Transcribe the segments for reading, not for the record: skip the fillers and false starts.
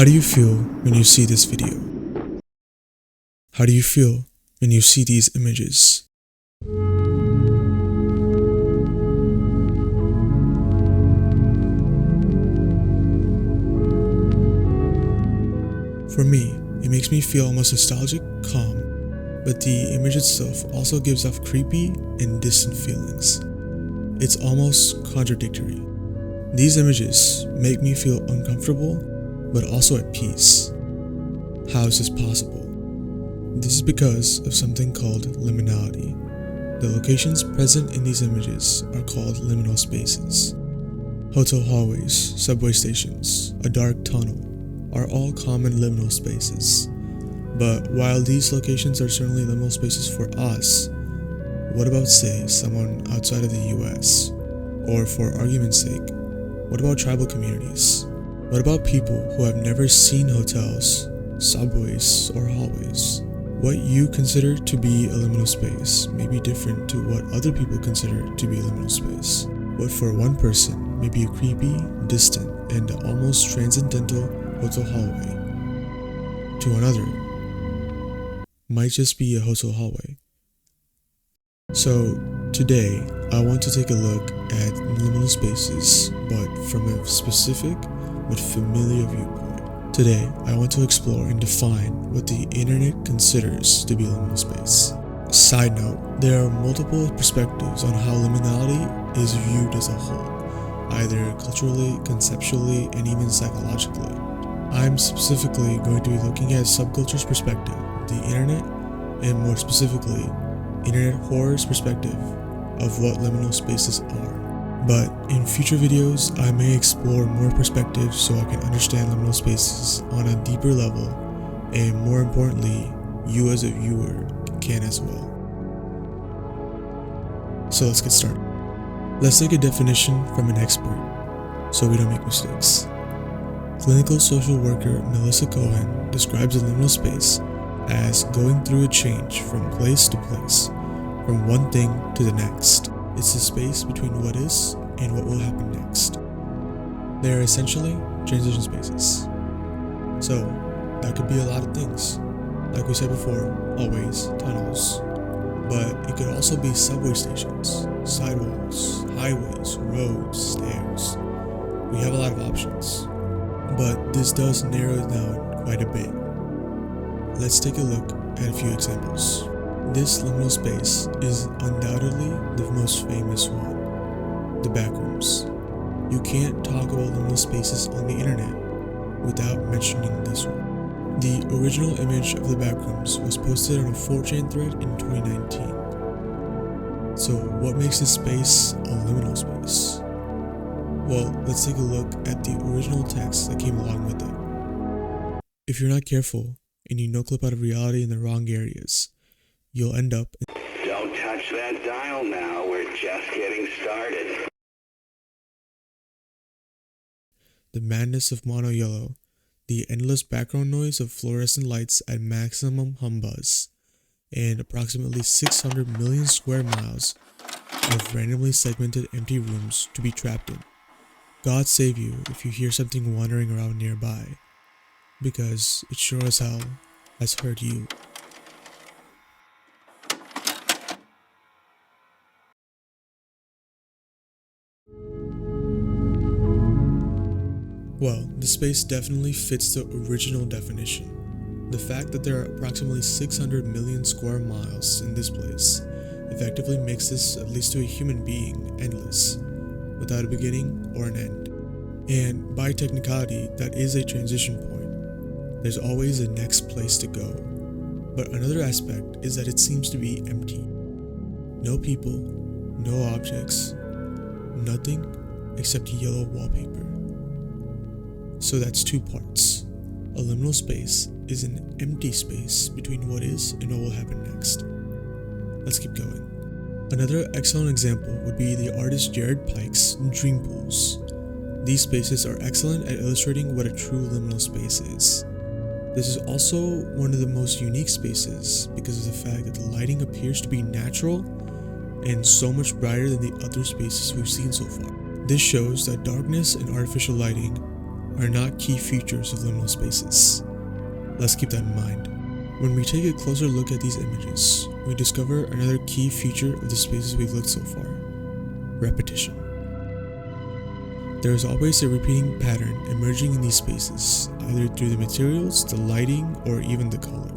How do you feel when you see this video? How do you feel when you see these images? For me, it makes me feel almost nostalgic, calm, but the image itself also gives off creepy and distant feelings. It's almost contradictory. These images make me feel uncomfortable, but also at peace. How is this possible? This is because of something called liminality. The locations present in these images are called liminal spaces. Hotel hallways, subway stations, a dark tunnel are all common liminal spaces. But while these locations are certainly liminal spaces for us, what about, say, someone outside of the US? Or for argument's sake, what about tribal communities? What about people who have never seen hotels, subways, or hallways? What you consider to be a liminal space may be different to what other people consider to be a liminal space. What for one person may be a creepy, distant, and almost transcendental hotel hallway, to another might just be a hotel hallway. So today, I want to take a look at liminal spaces, but from a specific but familiar viewpoint. Today, I want to explore and define what the internet considers to be liminal space. Side note, there are multiple perspectives on how liminality is viewed as a whole, either culturally, conceptually, and even psychologically. I'm specifically going to be looking at subculture's perspective, the internet, and more specifically, internet horror's perspective of what liminal spaces are. But in future videos, I may explore more perspectives so I can understand liminal spaces on a deeper level, and more importantly, you as a viewer can as well. So let's get started. Let's take a definition from an expert so we don't make mistakes. Clinical social worker Melissa Cohen describes a liminal space as going through a change from place to place, from one thing to the next. It's the space between what is and what will happen next. They are essentially transition spaces. So, that could be a lot of things. Like we said before, hallways, tunnels. But it could also be subway stations, sidewalks, highways, roads, stairs. We have a lot of options. But this does narrow it down quite a bit. Let's take a look at a few examples. This liminal space is undoubtedly the most famous one, the backrooms. You can't talk about liminal spaces on the internet without mentioning this one. The original image of the backrooms was posted on a 4chan thread in 2019. So what makes this space a liminal space? Well, let's take a look at the original text that came along with it. If you're not careful and you no-clip out of reality in the wrong areas, you'll end up in... Don't touch that dial now, we're just getting started. The madness of mono yellow, the endless background noise of fluorescent lights at maximum hum buzz, and approximately 600 million square miles of randomly segmented empty rooms to be trapped in. God save you if you hear something wandering around nearby, because it sure as hell has heard you. Well, the space definitely fits the original definition. The fact that there are approximately 600 million square miles in this place effectively makes this, at least to a human being, endless, without a beginning or an end. And by technicality, that is a transition point. There's always a next place to go. But another aspect is that it seems to be empty. No people, no objects, nothing except yellow wallpaper. So that's two parts. A liminal space is an empty space between what is and what will happen next. Let's keep going. Another excellent example would be the artist Jared Pike's Dream Pools. These spaces are excellent at illustrating what a true liminal space is. This is also one of the most unique spaces because of the fact that the lighting appears to be natural and so much brighter than the other spaces we've seen so far. This shows that darkness and artificial lighting are not key features of liminal spaces. Let's keep that in mind. When we take a closer look at these images, we discover another key feature of the spaces we've looked so far: repetition. There is always a repeating pattern emerging in these spaces, either through the materials, the lighting, or even the color.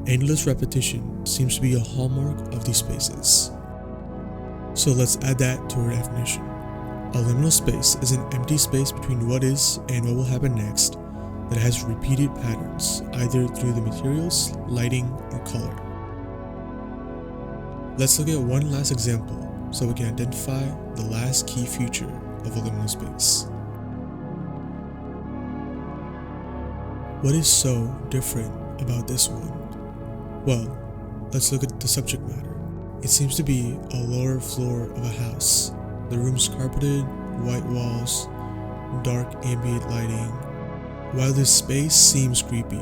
Endless repetition seems to be a hallmark of these spaces. So let's add that to our definition. A liminal space is an empty space between what is and what will happen next that has repeated patterns, either through the materials, lighting, or color. Let's look at one last example so we can identify the last key feature of a liminal space. What is so different about this one? Well, let's look at the subject matter. It seems to be a lower floor of a house. The room's carpeted, white walls, dark ambient lighting. While this space seems creepy,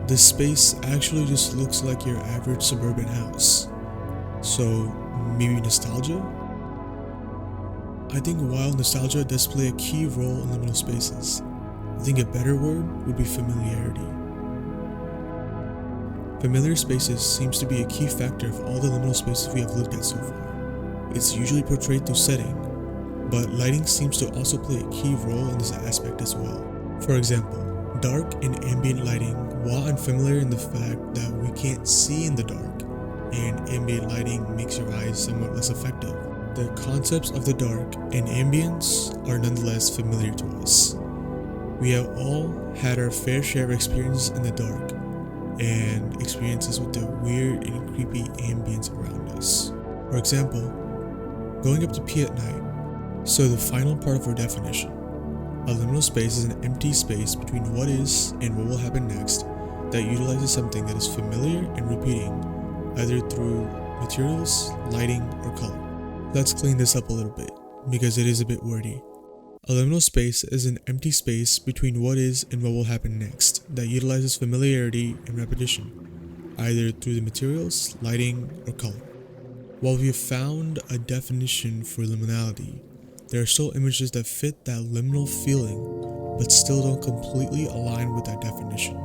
this space actually just looks like your average suburban house. So maybe nostalgia? I think while nostalgia does play a key role in liminal spaces, I think a better word would be familiarity. Familiar spaces seems to be a key factor of all the liminal spaces we have looked at so far. It's usually portrayed through setting, but lighting seems to also play a key role in this aspect as well. For example, dark and ambient lighting, while unfamiliar in the fact that we can't see in the dark, and ambient lighting makes your eyes somewhat less effective, the concepts of the dark and ambience are nonetheless familiar to us. We have all had our fair share of experiences in the dark, and experiences with the weird and creepy ambience around us. For example, going up to pee at night. So the final part of our definition. A liminal space is an empty space between what is and what will happen next that utilizes something that is familiar and repeating, either through materials, lighting, or color. Let's clean this up a little bit, because it is a bit wordy. A liminal space is an empty space between what is and what will happen next that utilizes familiarity and repetition, either through the materials, lighting, or color. While we have found a definition for liminality, there are still images that fit that liminal feeling but still don't completely align with that definition.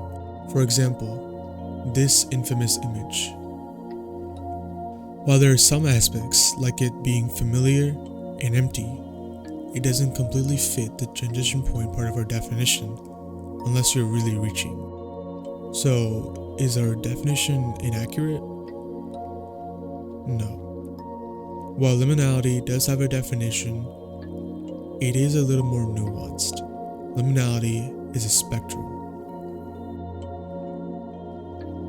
For example, this infamous image. While there are some aspects, like it being familiar and empty, it doesn't completely fit the transition point part of our definition unless you're really reaching. So, is our definition inaccurate? No. While liminality does have a definition, it is a little more nuanced. Liminality is a spectrum.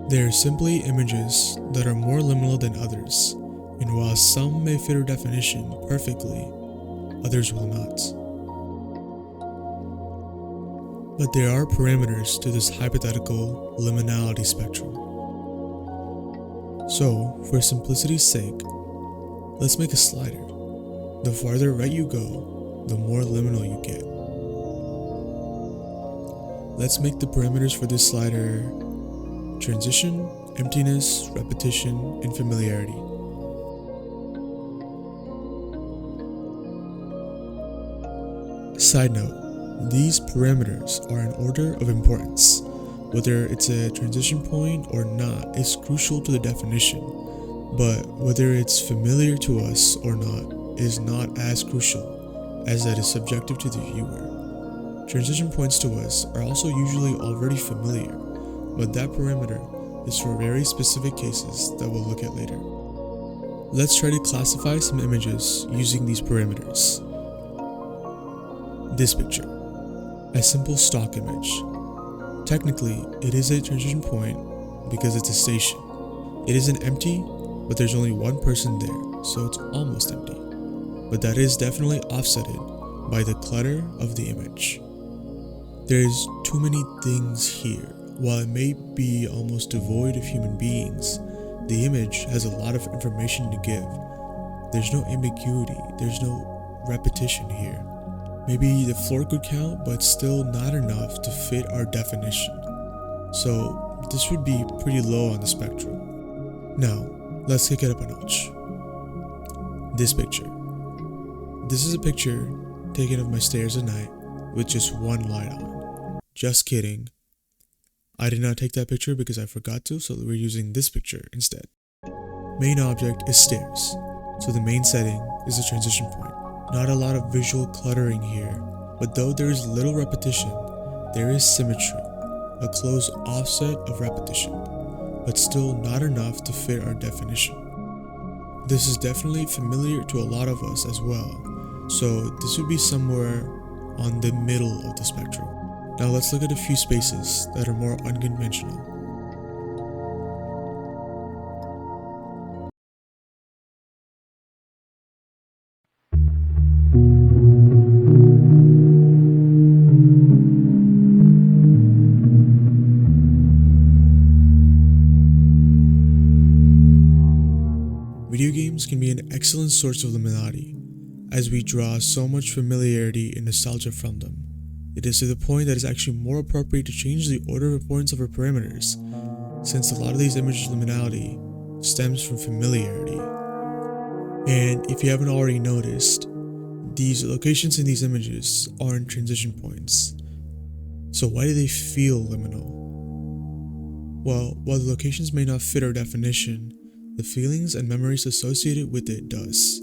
There are simply images that are more liminal than others, and while some may fit our definition perfectly, others will not. But there are parameters to this hypothetical liminality spectrum. So, for simplicity's sake, let's make a slider. The farther right you go, the more liminal you get. Let's make the parameters for this slider transition, emptiness, repetition, and familiarity. Side note, these parameters are in order of importance. Whether it's a transition point or not is crucial to the definition, but whether it's familiar to us or not is not as crucial, as that is subjective to the viewer. Transition points to us are also usually already familiar, but that parameter is for very specific cases that we'll look at later. Let's try to classify some images using these parameters. This picture, a simple stock image. Technically, it is a transition point because it's a station. It isn't empty, but there's only one person there, so it's almost empty. But that is definitely offsetted by the clutter of the image. There's too many things here. While it may be almost devoid of human beings, the image has a lot of information to give. There's no ambiguity, there's no repetition here. Maybe the floor could count, but still not enough to fit our definition. So this would be pretty low on the spectrum. Now, let's kick it up a notch. This picture. This is a picture taken of my stairs at night, with just one light on. Just kidding. I did not take that picture because I forgot to, so we're using this picture instead. Main object is stairs, so the main setting is the transition point. Not a lot of visual cluttering here, but though there is little repetition, there is symmetry, a close offset of repetition, but still not enough to fit our definition. This is definitely familiar to a lot of us as well, so this would be somewhere on the middle of the spectrum. Now let's look at a few spaces that are more unconventional. Video games can be an excellent source of liminality, as we draw so much familiarity and nostalgia from them. It is to the point that it's actually more appropriate to change the order of importance of our parameters, since a lot of these images' liminality stems from familiarity. And if you haven't already noticed, these locations in these images aren't transition points. So why do they feel liminal? Well, while the locations may not fit our definition, the feelings and memories associated with it does.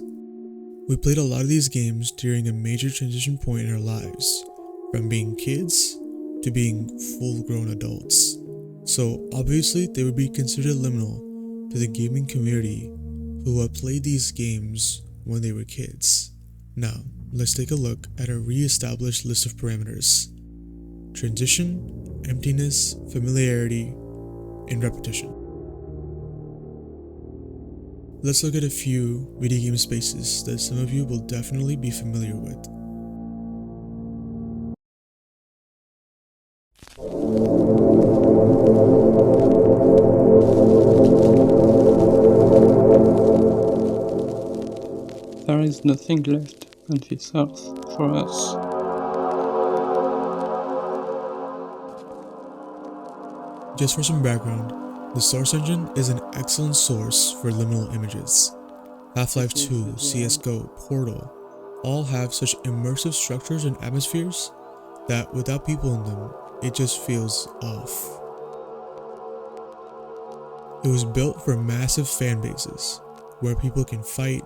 We played a lot of these games during a major transition point in our lives, from being kids to being full-grown adults. So obviously they would be considered liminal to the gaming community who have played these games when they were kids. Now, let's take a look at a re-established list of parameters: transition, emptiness, familiarity, and repetition. Let's look at a few video game spaces that some of you will definitely be familiar with. There is nothing left on this earth for us. Just for some background, the Source Engine is an excellent source for liminal images. Half-Life 2, CSGO, Portal all have such immersive structures and atmospheres that without people in them, it just feels off. It was built for massive fan bases, where people can fight,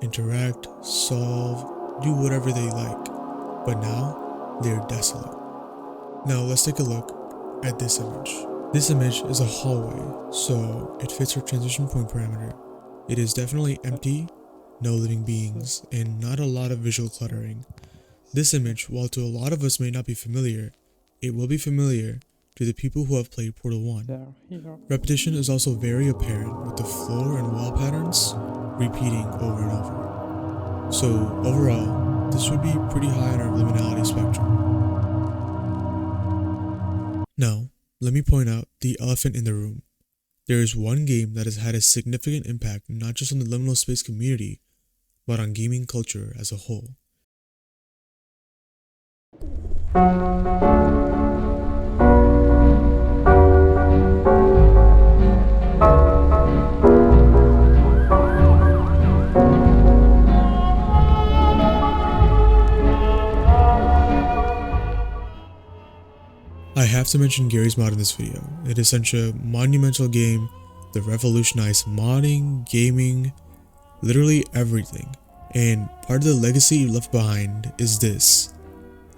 interact, solve, do whatever they like, but now they're desolate. Now let's take a look at this image. This image is a hallway, so it fits our transition point parameter. It is definitely empty, no living beings, and not a lot of visual cluttering. This image, while to a lot of us may not be familiar, it will be familiar to the people who have played Portal 1. Repetition is also very apparent with the floor and wall patterns repeating over and over. So overall, this would be pretty high on our liminality spectrum. Now, let me point out the elephant in the room. There is one game that has had a significant impact not just on the liminal space community, but on gaming culture as a whole. I have to mention Gary's mod in this video. It is such a monumental game that revolutionized modding, gaming, literally everything. And part of the legacy he left behind is this,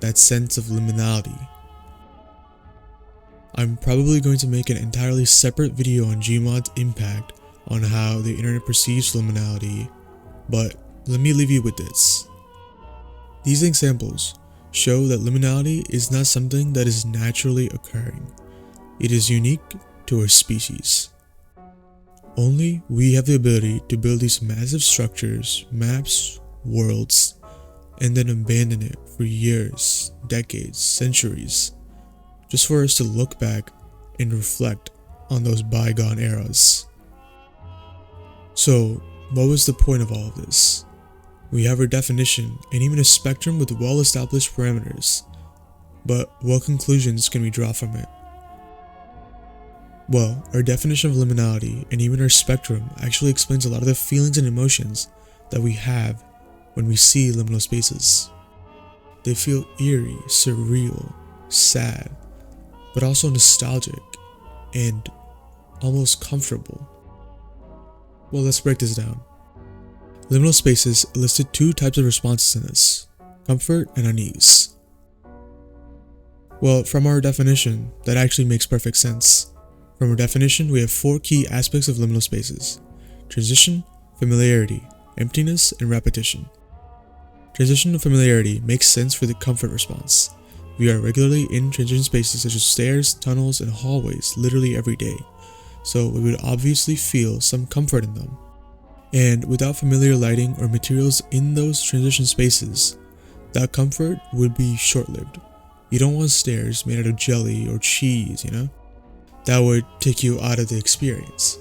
that sense of liminality. I'm probably going to make an entirely separate video on Gmod's impact on how the internet perceives liminality, but let me leave you with this. These examples show that liminality is not something that is naturally occurring. It is unique to our species. Only we have the ability to build these massive structures, maps, worlds, and then abandon it for years, decades, centuries, just for us to look back and reflect on those bygone eras. So, what was the point of all of this? We have our definition and even a spectrum with well-established parameters, but what conclusions can we draw from it? Well, our definition of liminality and even our spectrum actually explains a lot of the feelings and emotions that we have when we see liminal spaces. They feel eerie, surreal, sad, but also nostalgic and almost comfortable. Well, let's break this down. Liminal spaces listed two types of responses in this: comfort and unease. Well, from our definition, that actually makes perfect sense. From our definition, we have four key aspects of liminal spaces: transition, familiarity, emptiness, and repetition. Transition and familiarity makes sense for the comfort response. We are regularly in transition spaces such as stairs, tunnels, and hallways literally every day, so we would obviously feel some comfort in them. And without familiar lighting or materials in those transition spaces, that comfort would be short-lived. You don't want stairs made out of jelly or cheese, That would take you out of the experience.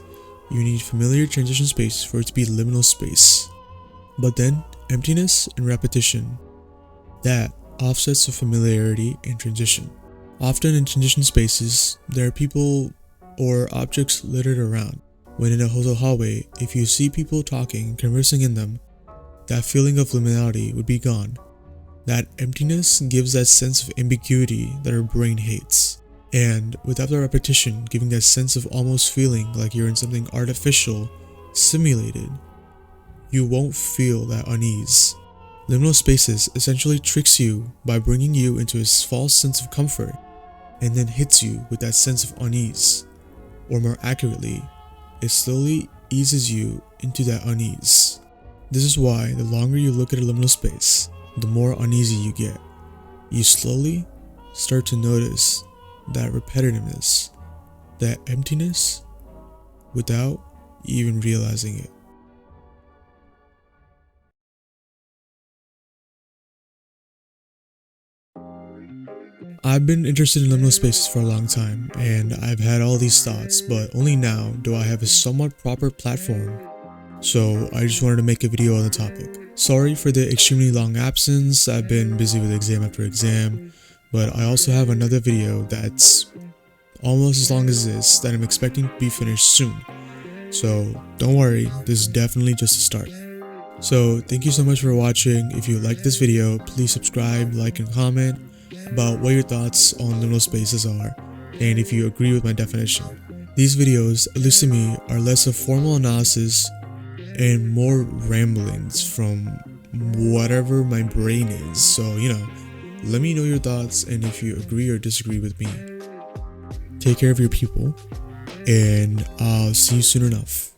You need familiar transition space for it to be liminal space. But then, emptiness and repetition, that offsets the familiarity and transition. Often in transition spaces, there are people or objects littered around. When in a hotel hallway, if you see people talking and conversing in them, that feeling of liminality would be gone. That emptiness gives that sense of ambiguity that our brain hates. And without the repetition giving that sense of almost feeling like you're in something artificial, simulated, you won't feel that unease. Liminal spaces essentially tricks you by bringing you into a false sense of comfort and then hits you with that sense of unease. Or more accurately, it slowly eases you into that unease. This is why the longer you look at a liminal space, the more uneasy you get. You slowly start to notice that repetitiveness, that emptiness, without even realizing it. I've been interested in liminal spaces for a long time, and I've had all these thoughts, but only now do I have a somewhat proper platform. So I just wanted to make a video on the topic. Sorry for the extremely long absence. I've been busy with exam after exam, but I also have another video that's almost as long as this that I'm expecting to be finished soon. So don't worry, this is definitely just a start. So thank you so much for watching. If you liked this video, please subscribe, like, and comment about what your thoughts on liminal spaces are, and if you agree with my definition. These videos, at least to me, are less of formal analysis and more ramblings from whatever my brain is. So, let me know your thoughts and if you agree or disagree with me. Take care of your people, and I'll see you soon enough.